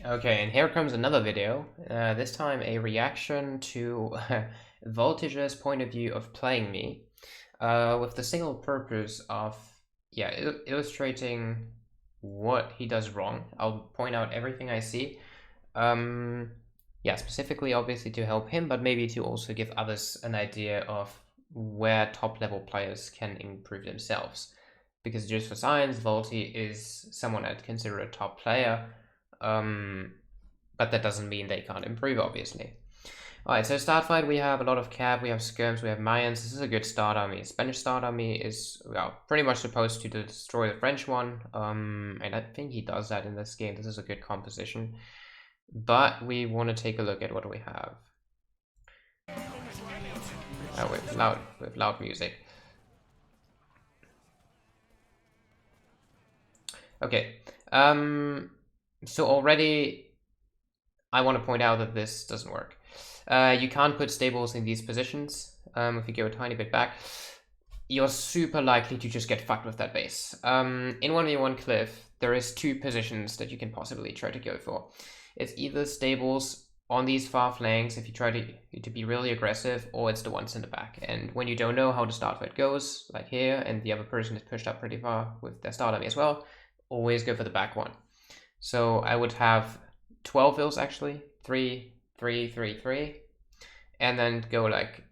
Okay, and here comes another video. This time a reaction to Voltigeur's point of view of playing me, with the single purpose of, yeah, illustrating what he does wrong. I'll point out everything I see. Yeah, specifically, obviously, to help him, but maybe to also give others an idea of where top-level players can improve themselves. Because just for science, Volti is someone I'd consider a top player. But that doesn't mean they can't improve, obviously. Alright, so start fight, we have a lot of Cav, we have Skirms, we have Mayans. This is a good start army. Spanish start army is, well, pretty much supposed to destroy the French one. And I think he does that in this game. This is a good composition. But we want to take a look at what we have. With loud music. Okay. So already I want to point out that this doesn't work. You can't put stables in these positions. If you go a tiny bit back, you're super likely to just get fucked with that base. In 1v1 Cliff, there is two positions that you can possibly try to go for. It's either stables on these far flanks if you try to be really aggressive, or it's the ones in the back. And when you don't know how the start fight goes, like here, and the other person is pushed up pretty far with their start army as well, always go for the back one. So I would have 12 vills actually, 3, 3, 3, 3, and then go like,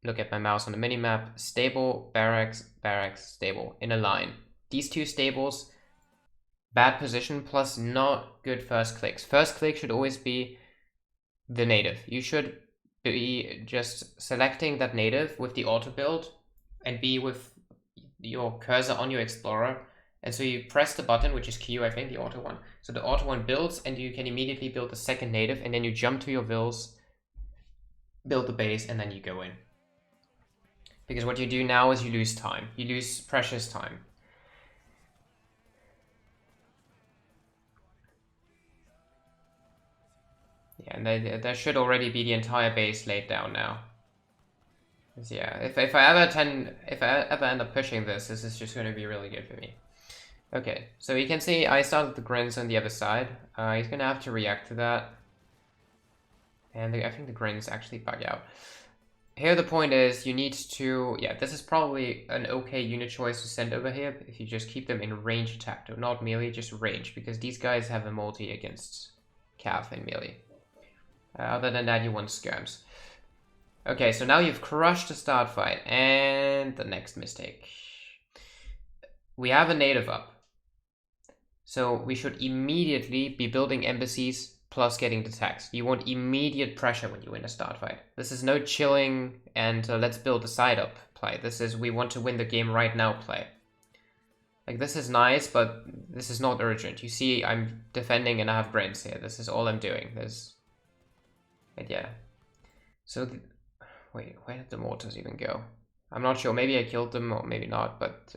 look at my mouse on the mini map, stable, barracks, barracks, stable, in a line. These two stables, bad position plus not good first clicks. First click should always be the native. You should be just selecting that native with the auto build and be with your cursor on your explorer. And so you press the button, which is Q, I think, the auto one. So the auto one builds, and you can immediately build the second native, and then you jump to your vills, build the base, and then you go in. Because what you do now is you lose time. You lose precious time. Yeah, and there should already be the entire base laid down now. Yeah, if I ever end up pushing this, this is just going to be really good for me. Okay, so you can see I started the grins on the other side. He's going to have to react to that. And I think the grins actually bug out. Here the point is you need to, yeah, this is probably an okay unit choice to send over here if you just keep them in range attack, not melee, just range, because these guys have a multi against Cav and melee. Other than that, you want skirms. Okay, so now you've crushed the start fight, and the next mistake. We have a native up. So we should immediately be building embassies plus getting the tax. You want immediate pressure when you win a start fight. This is no chilling and let's build a side up play. This is we want to win the game right now play. Like, this is nice, but this is not urgent. You see, I'm defending and I have brains here. This is all I'm doing. But yeah. So, wait, where did the mortars even go? I'm not sure. Maybe I killed them or maybe not, but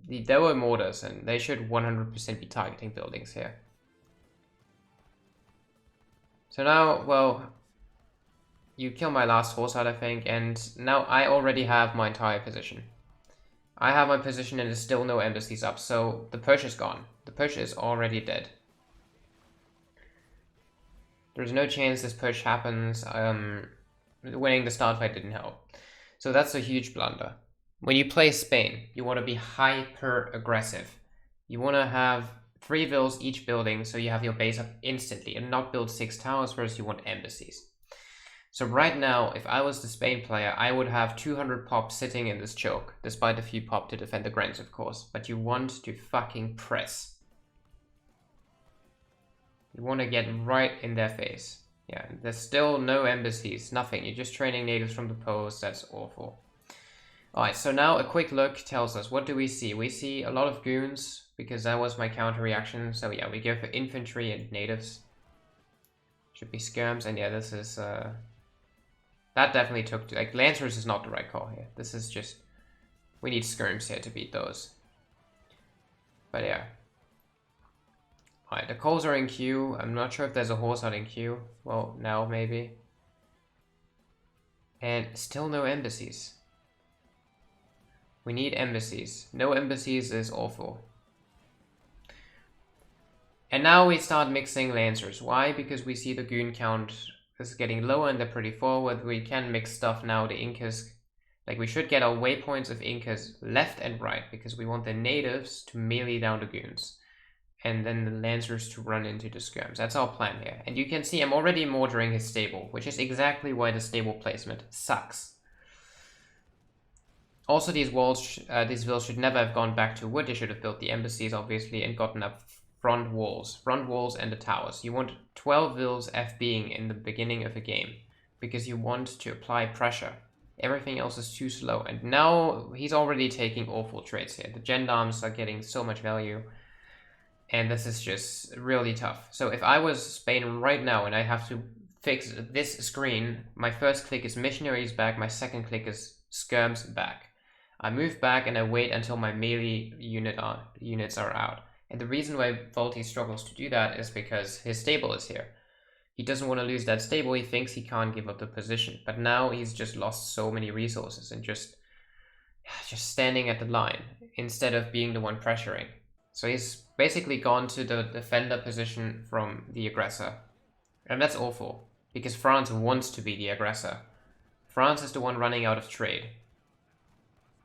there were mortars and they should 100% be targeting buildings here. So now, well, you kill my last horse out, I think, and now I already have my entire position. I have my position and there's still no embassies up, so the push is gone. The push is already dead. There's no chance this push happens. Winning the start fight didn't help. So that's a huge blunder. When you play Spain, you want to be hyper aggressive. You want to have 3 vills each building, so you have your base up instantly and not build 6 towers first. You want embassies. So right now, if I was the Spain player, I would have 200 pop sitting in this choke, despite a few pop to defend the grants, of course. But you want to fucking press. You want to get right in their face. Yeah, there's still no embassies, nothing. You're just training natives from the post. That's awful. Alright, so now a quick look tells us, what do we see? We see a lot of goons, because that was my counter reaction. So yeah, we go for infantry and natives. Should be skirms, and yeah, this is... that definitely took... like, lancers is not the right call here. This is just... we need skirms here to beat those. But yeah. Alright, the calls are in queue. I'm not sure if there's a horse out in queue. Well, now maybe. And still no embassies. We need embassies. No embassies is awful. And now we start mixing Lancers. Why? Because we see the goon count is getting lower and they're pretty forward. We can mix stuff now. The Incas, like we should get our waypoints of Incas left and right because we want the natives to melee down the goons. And then the Lancers to run into the skirms. That's our plan here. And you can see I'm already mortaring his stable, which is exactly why the stable placement sucks. Also, these walls, these villas should never have gone back to wood. They should have built the embassies, obviously, and gotten up front walls and the towers. You want 12 villas FBing in the beginning of a game because you want to apply pressure. Everything else is too slow. And now he's already taking awful trades here. The gendarmes are getting so much value. And this is just really tough. So if I was Spain right now and I have to fix this screen, my first click is missionaries back, my second click is skirms back. I move back and I wait until my melee units are out. And the reason why Volti struggles to do that is because his stable is here. He doesn't want to lose that stable, he thinks he can't give up the position. But now he's just lost so many resources and just standing at the line instead of being the one pressuring. So he's basically gone to the defender position from the aggressor. And that's awful, because France wants to be the aggressor. France is the one running out of trade.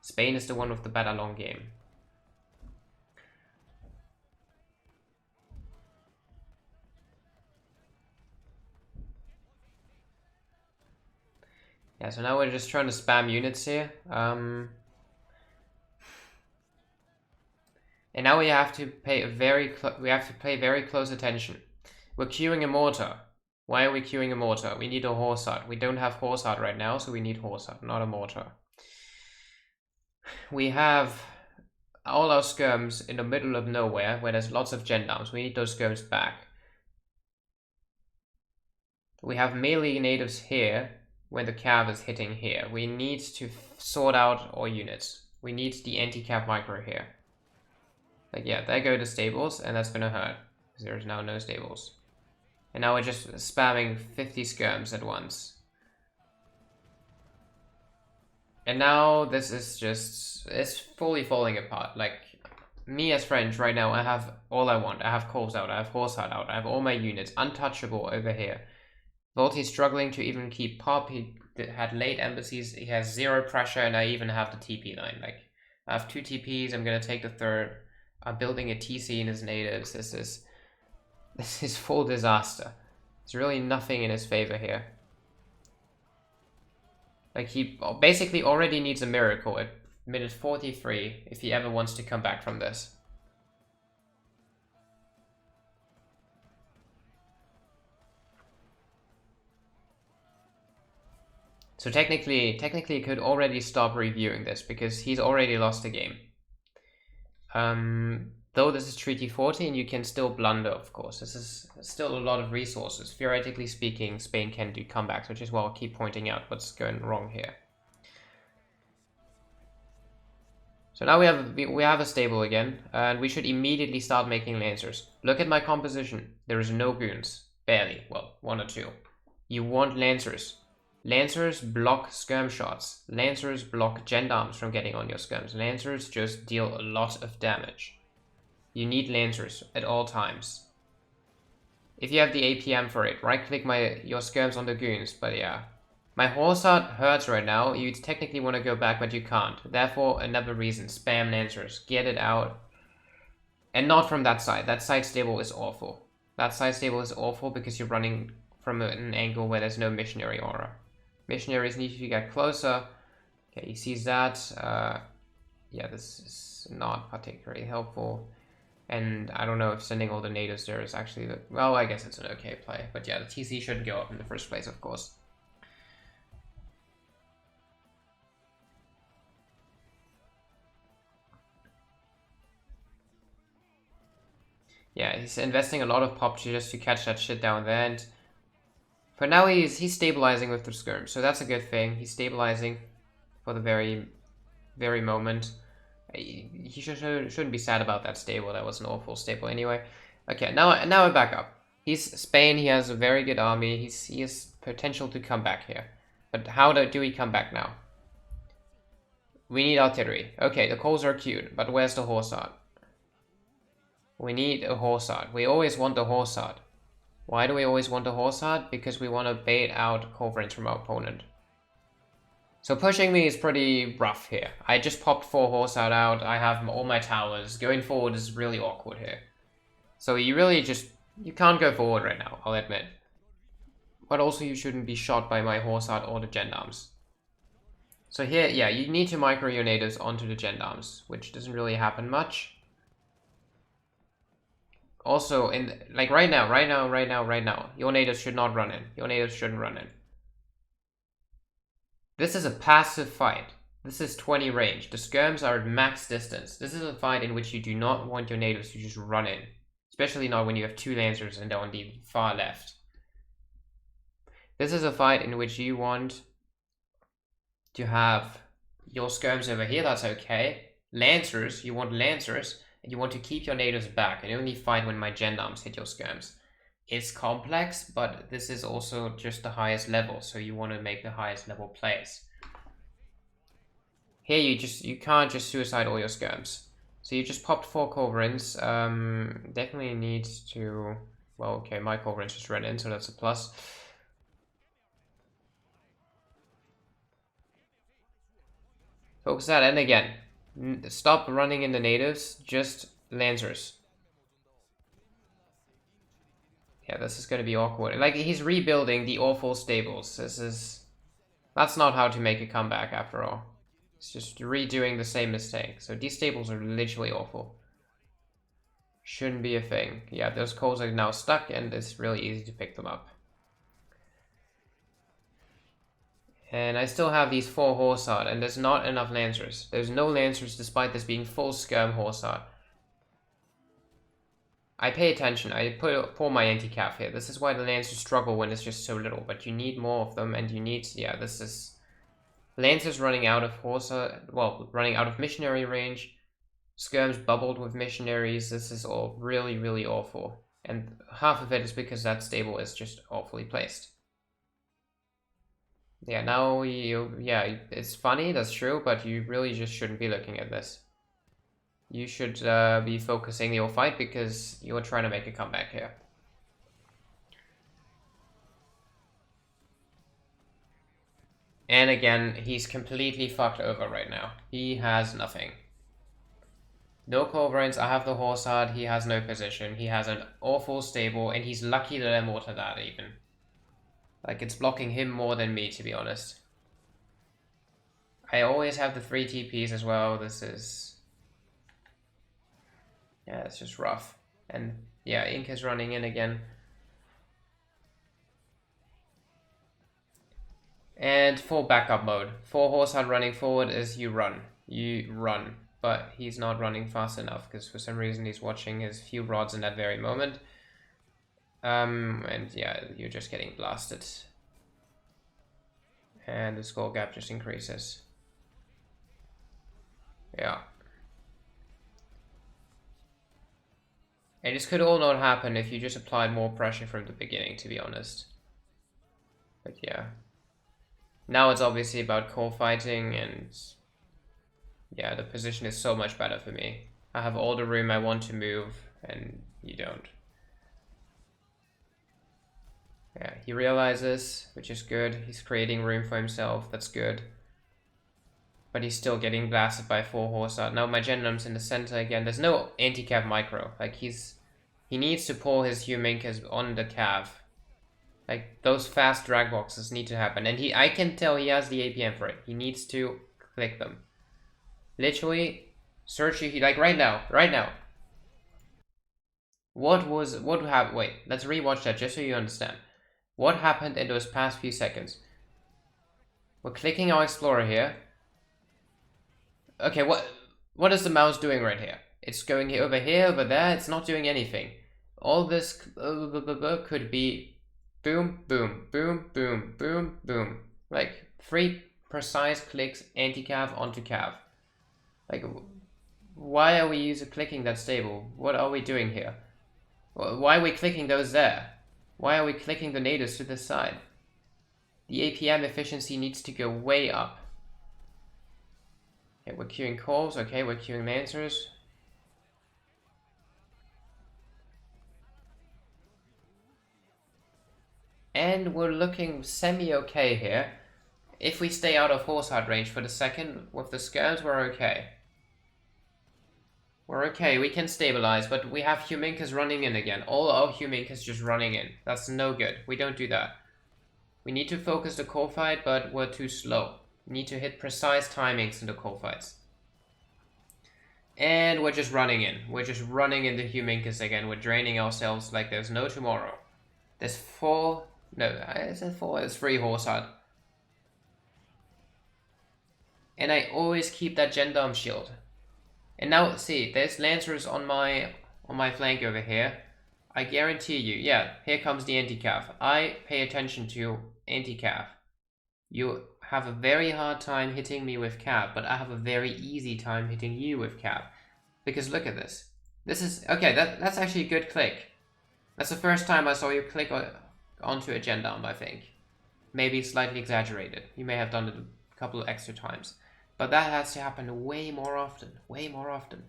Spain is the one with the better long game. Yeah, so now we're just trying to spam units here. And now we have to pay very close attention. We're queuing a mortar. Why are we queuing a mortar? We need a horse hut. We don't have horse hut right now, so we need horse hut, not a mortar. We have all our skirms in the middle of nowhere where there's lots of gendarmes. We need those skirms back. We have melee natives here when the cav is hitting here. We need to sort out our units. We need the anti-cav micro here. Like, yeah, there go the stables, and that's gonna hurt, because there's now no stables. And now we're just spamming 50 skirms at once. And now this is just, it's fully falling apart. Like, me as French right now, I have all I want. I have Coles out, I have Horse Hut out, I have all my units untouchable over here. Volti's struggling to even keep pop. He had late embassies, he has zero pressure, and I even have the TP line. Like, I have 2 TPs, I'm gonna take the third. I'm building a TC in his natives. This is full disaster. There's really nothing in his favor here. Like, he basically already needs a miracle at minute 43 if he ever wants to come back from this. So technically he could already stop reviewing this because he's already lost the game. Though this is Treaty 14, you can still blunder, of course. This is still a lot of resources. Theoretically speaking, Spain can do comebacks, which is why I'll keep pointing out what's going wrong here. So now we have a stable again, and we should immediately start making Lancers. Look at my composition. There is no goons. Barely. Well, 1 or 2. You want Lancers. Lancers block skirm shots. Lancers block gendarmes from getting on your skirms. Lancers just deal a lot of damage. You need Lancers at all times. If you have the APM for it, right click your skirms on the goons, but yeah. My horse hut hurts right now. You technically want to go back, but you can't. Therefore, another reason, spam Lancers. Get it out. And not from that side. That side stable is awful. That side stable is awful because you're running from an angle where there's no missionary aura. Missionaries need to get closer. Okay, he sees that. Yeah, this is not particularly helpful. And I don't know if sending all the natives there is actually the... Well, I guess it's an okay play. But yeah, the TC shouldn't go up in the first place, of course. Yeah, he's investing a lot of pop just to catch that shit down there. And for now, he's stabilizing with the skirm. So that's a good thing. He's stabilizing for the very moment. He shouldn't be sad about that stable. That was an awful stable anyway. Okay, now we're back up. He's Spain. He has a very good army. He has potential to come back here. But how do we come back now? We need artillery. Okay, the coals are queued, but where's the horse hut? We need a horsehard. We always want the horsehard. Why do we always want a horsehard? Because we want to bait out culverins from our opponent. So pushing me is pretty rough here. I just popped 4 horsehard out. I have all my towers. Going forward is really awkward here. So you really just... You can't go forward right now, I'll admit. But also you shouldn't be shot by my horsehard or the gendarmes. So here, yeah, you need to micro your natives onto the gendarmes, which doesn't really happen much. Also, in like right now, your natives should not run in. Your natives shouldn't run in. This is a passive fight. This is 20 range. The skirms are at max distance. This is a fight in which you do not want your natives to just run in. Especially not when you have 2 lancers and they're on the far left. This is a fight in which you want to have your skirms over here, that's okay. Lancers, you want lancers, and you want to keep your natives back and only fight when my gendarmes hit your skirms. It's complex, but this is also just the highest level, so you want to make the highest level plays. Here you can't just suicide all your skirms. So you just popped 4 culverins. Definitely need to... Well, okay, my culverins just ran in, so that's a plus. Focus that, and again, stop running in the natives, just lancers. Yeah, this is going to be awkward. Like, he's rebuilding the awful stables. That's not how to make a comeback, after all. It's just redoing the same mistake. So these stables are literally awful. Shouldn't be a thing. Yeah, those coals are now stuck, and it's really easy to pick them up. And I still have these 4 horsehard, and there's not enough lancers. There's no lancers despite this being full skirm horsehard. I pay attention. I pour my anti-cav here. This is why the lancers struggle when it's just so little, but you need more of them, and you need... Yeah, this is... Lancers running out of horsehard... Well, running out of missionary range. Skirms bubbled with missionaries. This is all really, really awful. And half of it is because that stable is just awfully placed. Yeah, now yeah, it's funny, that's true, but you really just shouldn't be looking at this. You should be focusing your fight because you're trying to make a comeback here. And again, he's completely fucked over right now. He has nothing. No culverins, I have the horsehard, he has no position, he has an awful stable, and he's lucky that I mortar that even. Like, it's blocking him more than me, to be honest. I always have the 3 TPs as well. This is... Yeah, it's just rough. And yeah, Ink is running in again. And full backup mode. 4 horsehard running forward is you run. You run. But he's not running fast enough because for some reason he's watching his few rods in that very moment. And yeah, you're just getting blasted. And the score gap just increases. Yeah. And this could all not happen if you just applied more pressure from the beginning, to be honest. But yeah. Now it's obviously about core fighting, and yeah, the position is so much better for me. I have all the room I want to move, and you don't. Yeah, he realizes, which is good. He's creating room for himself, that's good. But he's still getting blasted by 4 horsehard. Now my gendarme's in the center again. There's no anti-cav micro. Like, he needs to pull his Huminkas on the cav. Like, those fast drag boxes need to happen. And I can tell he has the APM for it. He needs to click them. Literally, search, like right now. What happened? Wait, let's rewatch that just so you understand. What happened in those past few seconds? We're clicking our Explorer here. Okay, what is the mouse doing right here? It's going over here, over there, it's not doing anything. All this could be boom, boom, boom, boom, boom, boom. Like 3 precise clicks anti-cav onto cav. Like, why are we clicking that stable? What are we doing here? Why are we clicking those there? Why are we clicking the natives to this side? The APM efficiency needs to go way up. Okay, we're queuing calls. Okay, we're queuing lancers. And we're looking semi-okay here. If we stay out of horse hard range for the second with the skirms, we're okay. We're okay, we can stabilize, but we have Huminkas running in again. All our Huminkas just running in. That's no good. We don't do that. We need to focus the core fight, but we're too slow. We need to hit precise timings in the core fights. And we're just running in. We're just running into Huminkas again. We're draining ourselves like there's no tomorrow. There's 4... No, is it 4? It's 3 horse hard. And I always keep that gendarme shield. And now, see, there's lancers on my flank over here. I guarantee you, yeah, here comes the anti-cav. I pay attention to anti-cav. You have a very hard time hitting me with cav, but I have a very easy time hitting you with cav. Because look at this. This is, okay, that's actually a good click. That's the first time I saw you click onto a gendarme, I think. Maybe slightly exaggerated. You may have done it a couple of extra times. But that has to happen way more often. Way more often.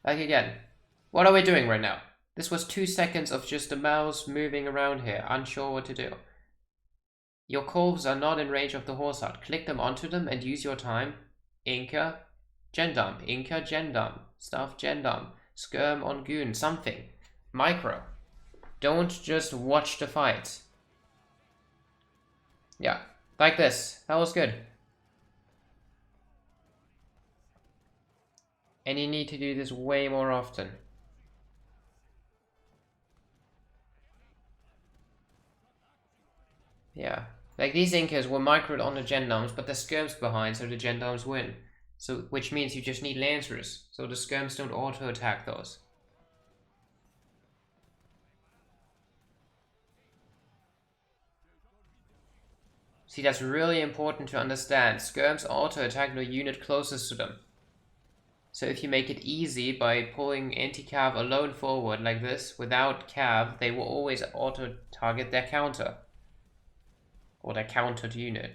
Like again, what are we doing right now? This was 2 seconds of just the mouse moving around here, unsure what to do. Your corves are not in range of the horse hut. Click them onto them and use your time. Inca, gendarme. Inca, gendarme. Stuff, gendarme. Skirm on goon. Something. Micro. Don't just watch the fight. Yeah, like this. That was good. And you need to do this way more often. Yeah. Like these Incas were microed on the gendarmes, but the skirms behind, so the gendarmes win. So, which means you just need lancers, so the skirms don't auto-attack those. See, that's really important to understand. Skirms auto-attack the unit closest to them. So if you make it easy by pulling anti-cav alone forward like this, without cav, they will always auto-target their counter. Or their countered unit.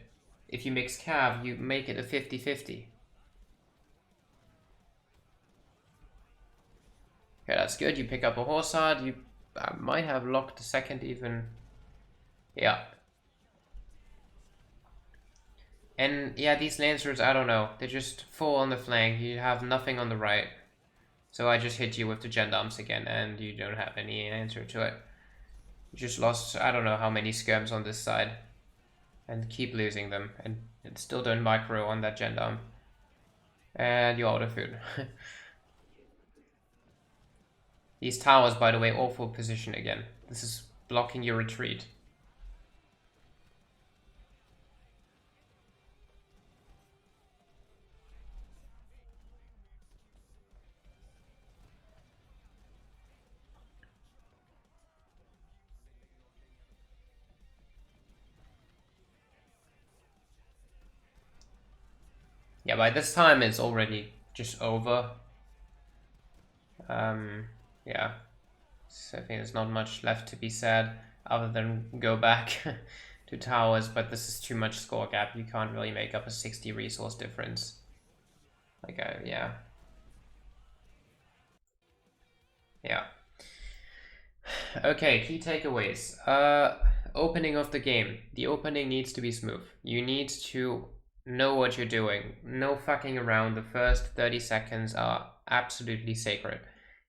If you mix cav, you make it a 50-50. Okay, that's good. You pick up a horse hard. You might have locked the second even. Yeah. And yeah, these lancers, I don't know. They just fall on the flank. You have nothing on the right. So I just hit you with the gendarmes again, and you don't have any answer to it. You just lost, I don't know how many skirms on this side. And keep losing them. And still don't micro on that gendarme. And you're out of food. These towers, by the way, awful position again. This is blocking your retreat. Yeah, by this time it's already just over. Yeah. So I think there's not much left to be said other than go back to towers, but this is too much score gap. You can't really make up a 60 resource difference. Like, yeah. Yeah. Okay, key takeaways. Opening of the game. The opening needs to be smooth. You need to know what you're doing. No fucking around. The first 30 seconds are absolutely sacred.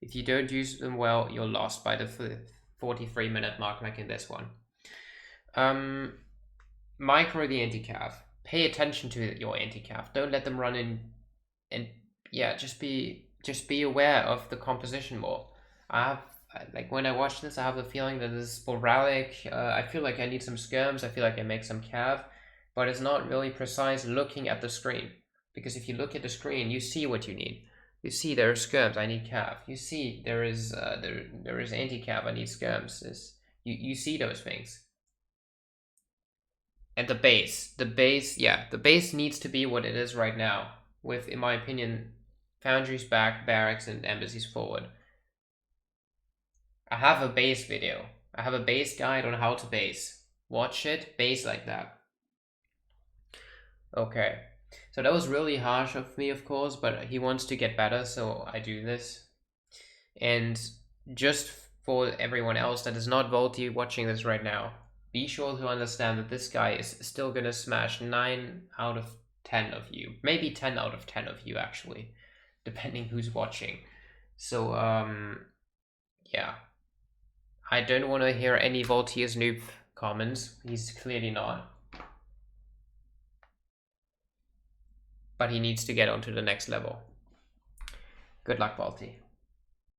If you don't use them well, you're lost by the 43-minute mark, like in this one. Micro the anti-cav. Pay attention to your anti-cav. Don't let them run in. And yeah, just be aware of the composition more. Like when I watch this, I have the feeling that this is sporadic. I feel like I need some skirms. I feel like I make some cav, but it's not really precise looking at the screen. Because if you look at the screen, you see what you need. You see there are skirms, I need cav. You see there is anti-cav, I need skirms. You see those things. And the base, yeah, the base needs to be what it is right now. With, in my opinion, foundries back, barracks, and embassies forward. I have a base video. I have a base guide on how to base. Watch it, base like that. Okay. So that was really harsh of me, of course, but he wants to get better, so I do this. And just for everyone else that is not Volti watching this right now, be sure to understand that this guy is still gonna smash 9 out of 10 of you. Maybe 10 out of 10 of you, actually, depending who's watching. So, yeah. I don't want to hear any Voltiers noob comments. He's clearly not. But he needs to get onto the next level. Good luck, Volti.